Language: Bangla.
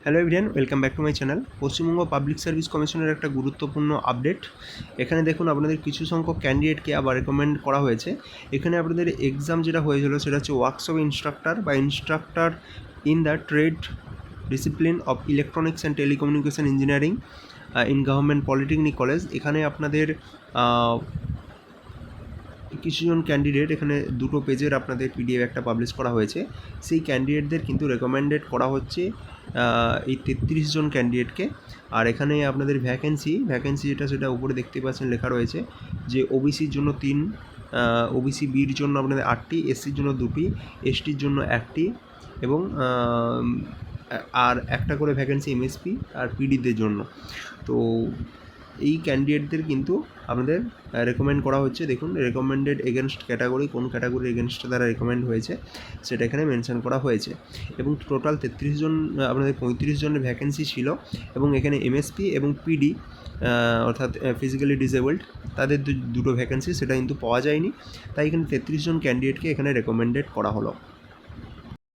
Hello everyone, welcome back to my channel. Paschimbanga public service কমিশনের একটা গুরুত্বপূর্ণ আপডেট। এখানে দেখুন আপনাদের কিছু সংখ্যক ক্যান্ডিডেটকে আবার রেকমেন্ড করা হয়েছে। এখানে আপনাদের এক্সাম যেটা হয়েছিল সেটা হচ্ছে ওয়ার্কশপ ইনস্ট্রাক্টর বা instructor in the trade discipline of electronics and telecommunication engineering in government polytechnic college. এখানে আপনাদের কিছুজন ক্যান্ডিডেট, এখানে দুটো পেজের আপনাদের পিডিএফ একটা পাবলিশ করা হয়েছে। সেই ক্যান্ডিডেটদের কিন্তু রেকমেন্ডেড করা হচ্ছে এই 33 জন ক্যান্ডিডেটকে। আর এখানে আপনাদের ভ্যাকেন্সি যেটা সেটা উপরে দেখতে পাচ্ছেন লেখা রয়েছে যে ওবিসির জন্য 3, ওবিসি বির জন্য আপনাদের 8টি, এসসির জন্য 2টি, এসটির জন্য 1টি এবং আর একটা করে ভ্যাকেন্সি এমএসপি আর পিডিদের জন্য। তো এই ক্যান্ডিডেটদের কিন্তু আপনাদের রেকমেন্ড করা হচ্ছে। দেখুন রেকমেন্ডেড এগেনস্ট ক্যাটাগরি, কোন ক্যাটাগরির এগেনস্টে তারা রেকমেন্ড হয়েছে সেটা এখানে মেনশন করা হয়েছে। এবং টোটাল 33 জন, আপনাদের 35 জনের ভ্যাকেন্সি ছিল এবং এখানে এমএসপি এবং পিডি অর্থাৎ ফিজিক্যালি ডিসেবলড তাদের দুটো ভ্যাকেন্সি সেটা কিন্তু পাওয়া যায়নি, তাই এখানে 33 জন ক্যান্ডিডেটকে এখানে রেকমেন্ডেড করা হলো।